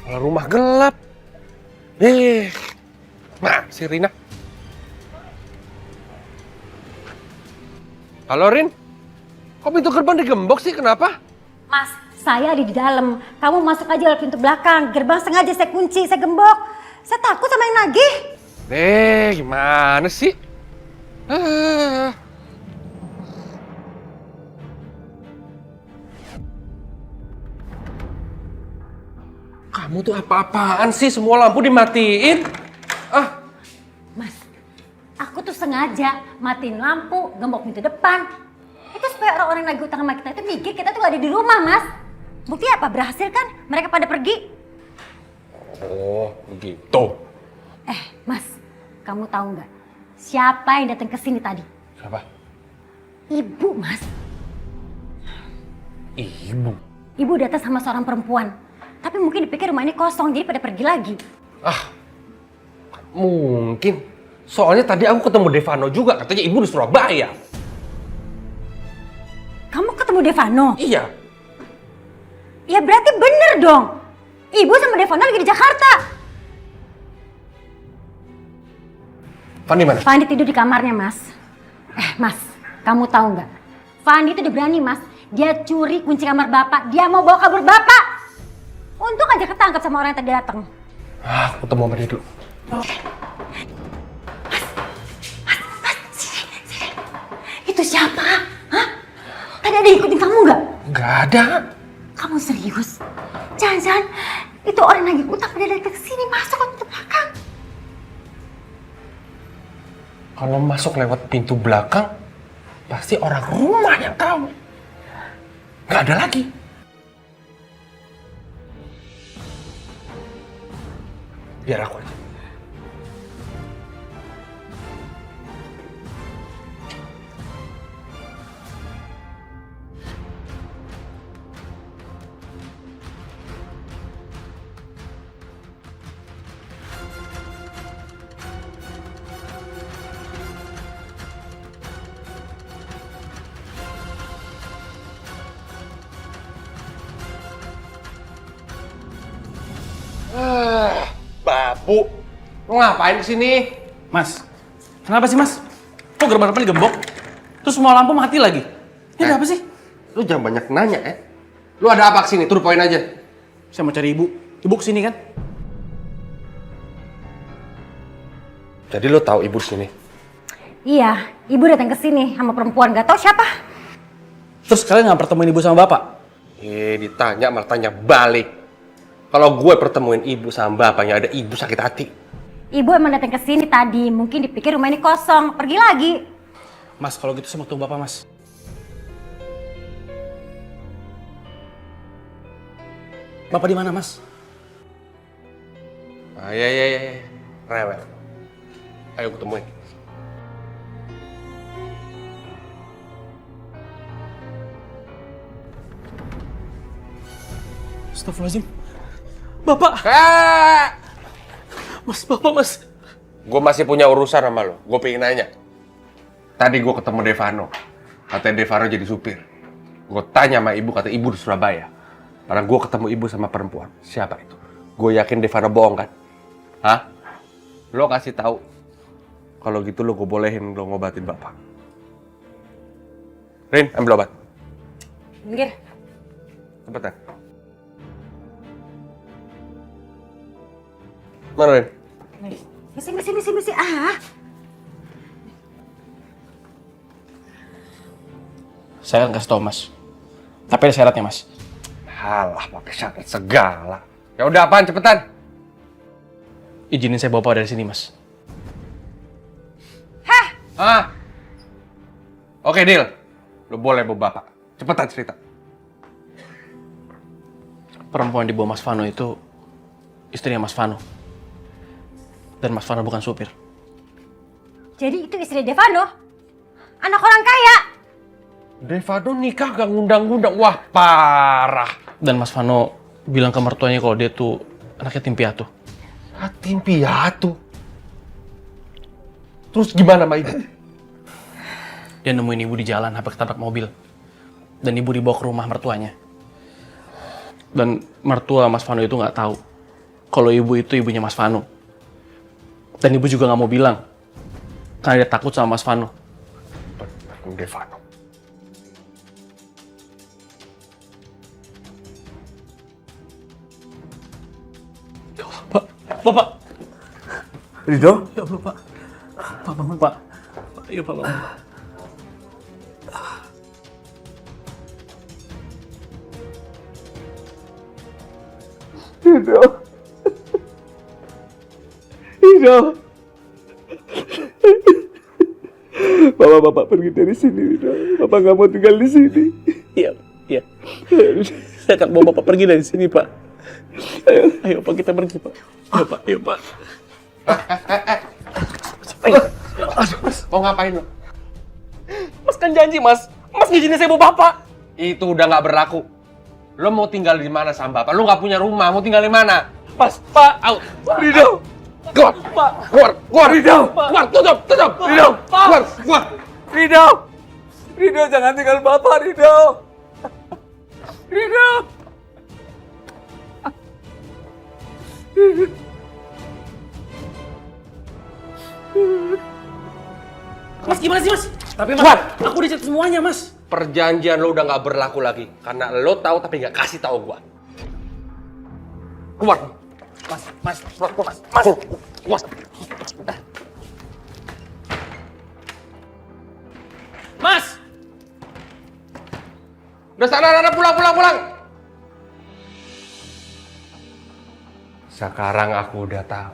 Kalau rumah gelap. Nah, si Rina. Halo, Rin. Kok pintu gerbang digembok sih? Kenapa? Mas, saya ada di dalam. Kamu masuk aja lewat pintu belakang. Gerbang sengaja saya kunci, saya gembok. Saya takut sama yang nagih. Gimana sih? Kamu tuh apa-apaan sih? Semua lampu dimatiin. Mas, aku tuh sengaja matiin lampu, gembok pintu depan. Itu supaya orang-orang yang nagih utang sama kita itu mikir kita tuh gak ada di rumah, Mas. Bukti apa? Berhasil kan? Mereka pada pergi. Oh, begitu. Mas, kamu tahu nggak siapa yang datang ke sini tadi? Siapa? Ibu, Mas. Ibu. Ibu datang sama seorang perempuan. Tapi mungkin dipikir rumah ini kosong, jadi pada pergi lagi. Mungkin. Soalnya tadi aku ketemu Devano juga, katanya ibu di Surabaya. Kamu ketemu Devano? Iya. Ya berarti bener dong. Ibu sama Devano lagi di Jakarta. Fandi mana? Fandi tidur di kamarnya, Mas. Mas, kamu tahu nggak? Fandi itu udah berani, Mas. Dia curi kunci kamar Bapak. Dia mau bawa kabur Bapak. Untung aja ketangkap sama orang yang tadi datang. Aku ketemu sama dia dulu. Sini. Itu siapa? Hah? Tadi ada yang ikutin kamu nggak? Nggak ada. Kamu serius? Jangan-jangan itu orang lagi utang pada datang ke sini masuk ke pintu belakang. Kalau masuk lewat pintu belakang, pasti orang rumah yang tahu. Nggak ada lagi. Biar aku aja. Babu, lo ngapain kesini? Mas, kenapa sih mas? Kok gerbang depan digembok? Terus semua lampu mati lagi? Ini ada apa sih? Lu jangan banyak nanya ya. Lu ada apa kesini? Tuh poin aja. Saya mau cari ibu. Ibu kesini kan? Jadi lu tahu ibu sini? Iya, ibu datang ke sini sama perempuan gak tahu siapa. Terus kalian nggak pertemuin ibu sama bapak? Ditanya malah tanya balik. Kalau gue pertemuin ibu sama bapaknya ada ibu sakit hati. Ibu emang datang ke sini tadi, mungkin dipikir rumah ini kosong, pergi lagi. Mas, kalau gitu saya mau ketemu bapak mas. Bapak di mana mas? Iya. Rewel. Ayo ketemuin. Astagfirullahaladzim. Bapak! Mas, bapak mas. Gue masih punya urusan sama lo. Gue pengen nanya. Tadi gue ketemu Devano. Katanya Devano jadi supir. Gue tanya sama ibu, kata ibu di Surabaya. Karena gue ketemu ibu sama perempuan. Siapa itu? Gue yakin Devano bohong kan? Hah? Lo kasih tahu. Kalau gitu lo gue bolehin lo ngobatin bapak. Rin, ambil obat. Minggir. Cepetan. Mana Rin? Misi. Saya akan kasih tau mas. Tapi ada syaratnya mas. Halah, pakai syarat segala. Ya udah apaan, cepetan. Izinin saya bawa bapak dari sini mas. Oke, deal. Lo boleh bawa bapak. Cepetan cerita. Perempuan di bawah Mas Vano itu istrinya Mas Vano. Dan Mas Vano bukan supir. Jadi itu istri Devano? Anak orang kaya? Devano nikah gak ngundang-ngundang. Wah, parah. Dan Mas Vano bilang ke mertuanya kalau dia tuh anaknya yatim piatu. Yatim piatu? Terus gimana sama ibu? Dia nemuin ibu di jalan, hampir ketabrak mobil. Dan ibu dibawa ke rumah mertuanya. Dan mertua Mas Vano itu nggak tahu kalau ibu itu ibunya Mas Vano. Dan ibu juga nggak mau bilang. Karena dia takut sama Mas Vano. Benar, Devano. Pak, Bapak. Ridho? Ya Allah, Pak. Pak, bangun, Pak. Ayo, Pak, bangun. Ridho? Ridho? Bapak pergi dari sini, Ridho. Bapak nggak mau tinggal di sini. Iya, iya. Saya akan bawa Bapak pergi dari sini, Pak. Ayo, Pak, kita pergi, Pak. Ayo, Pak, ayo, Pak. Mau ngapain lo? Mas kan janji, Mas. Mas ngizinin saya bawa Bapak. Itu udah nggak berlaku. Lo mau tinggal di mana sama bapak? Lo nggak punya rumah, mau tinggal di mana? Mas, Pak. Au. Ridho! Keluar! Pak. Keluar! Ridho! Keluar! Tutup! Ridho! Keluar! Keluar! Ridho! Ridho, jangan tinggal Bapak, Ridho! Ridho! Mas, gimana sih, Mas? Tapi, Mas, Keluar! aku udah cek semuanya, Mas. Perjanjian lo udah nggak berlaku lagi karena lo tahu tapi nggak kasih tahu gua. Keluar! Mas. Keluar! Mas! Udah sana, pulang! Sekarang aku udah tahu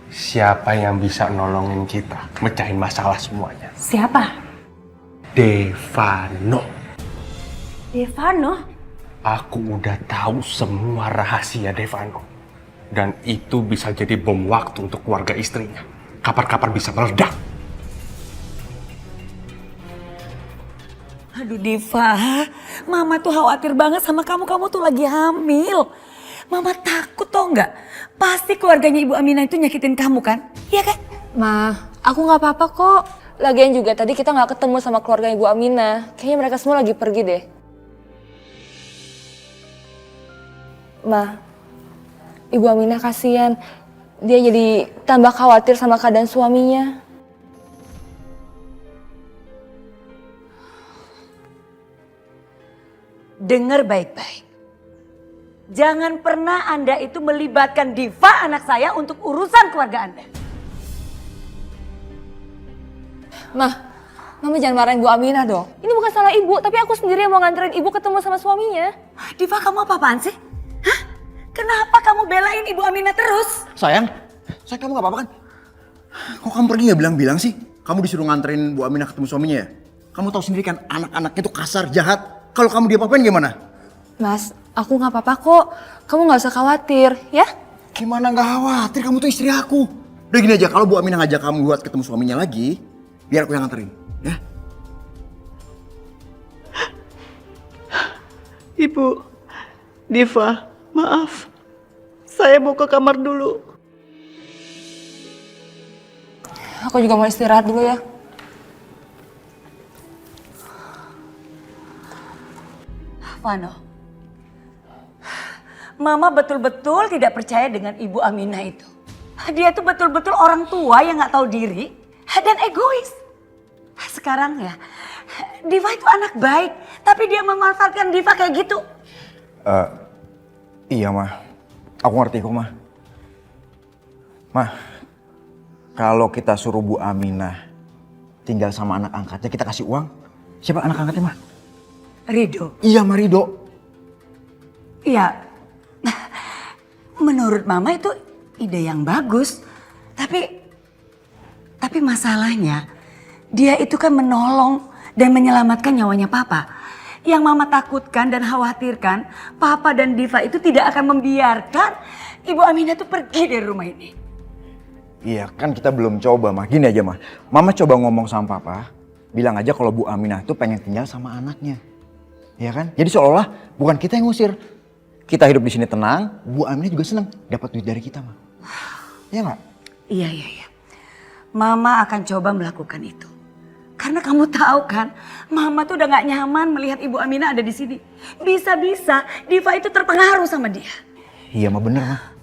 siapa yang bisa nolongin kita mecahin masalah semuanya. Siapa? Devano. Devano? Aku udah tahu semua rahasia Devano. Dan itu bisa jadi bom waktu untuk keluarga istrinya. Kapan-kapan bisa meledak. Aduh Diva, Mama tuh khawatir banget sama kamu. Kamu tuh lagi hamil. Mama takut tau nggak? Pasti keluarganya Ibu Aminah itu nyakitin kamu kan? Iya kan? Ma, aku nggak apa-apa kok. Lagian juga tadi kita nggak ketemu sama keluarga Ibu Aminah. Kayaknya mereka semua lagi pergi deh. Ma, Ibu Aminah kasihan. Dia jadi tambah khawatir sama keadaan suaminya. Dengar baik-baik. Jangan pernah Anda itu melibatkan Diva anak saya untuk urusan keluarga Anda. Ma, Mama jangan marahin Bu Aminah dong. Ini bukan salah Ibu, tapi aku sendiri yang mau nganterin Ibu ketemu sama suaminya. Diva, kamu apa-apaan sih? Hah? Kenapa kamu belain Ibu Aminah terus? Sayang kamu gak apa-apa kan? Kok kamu pergi gak bilang-bilang sih? Kamu disuruh nganterin Bu Aminah ketemu suaminya ya? Kamu tahu sendiri kan anak-anaknya itu kasar, jahat. Kalau kamu diapa-apain gimana? Mas, aku nggak apa-apa kok. Kamu nggak usah khawatir, ya? Gimana gak khawatir, kamu tuh istri aku. Udah gini aja, kalau Bu Aminah ngajak kamu buat ketemu suaminya lagi, biar aku yang nganterin, ya? Ibu, Diva, maaf. Saya mau ke kamar dulu. Aku juga mau istirahat dulu ya. Vano, Mama betul-betul tidak percaya dengan Ibu Aminah itu. Dia tuh betul-betul orang tua yang gak tahu diri dan egois. Sekarang ya, Diva itu anak baik, tapi dia memanfaatkan Diva kayak gitu. Iya, Ma. Aku ngerti kok, Ma. Ma, kalau kita suruh Bu Aminah tinggal sama anak angkatnya, kita kasih uang. Siapa anak angkatnya, Ma? Ridho. Iya, Ma, Ridho. Iya, menurut Mama itu ide yang bagus. Tapi masalahnya dia itu kan menolong dan menyelamatkan nyawanya Papa. Yang Mama takutkan dan khawatirkan, Papa dan Diva itu tidak akan membiarkan Ibu Aminah itu pergi dari rumah ini. Iya, kan kita belum coba, Ma. Gini aja, Ma. Mama coba ngomong sama Papa, bilang aja kalau Bu Aminah tuh pengen tinggal sama anaknya. Iya kan? Jadi seolah-olah bukan kita yang ngusir. Kita hidup di sini tenang, Bu Aminah juga senang dapat duit dari kita, Ma. Iya nggak? Iya. Mama akan coba melakukan itu. Karena kamu tahu kan, Mama tuh udah gak nyaman melihat Ibu Aminah ada di sini. Bisa-bisa Diva itu terpengaruh sama dia. Iya mah bener mah.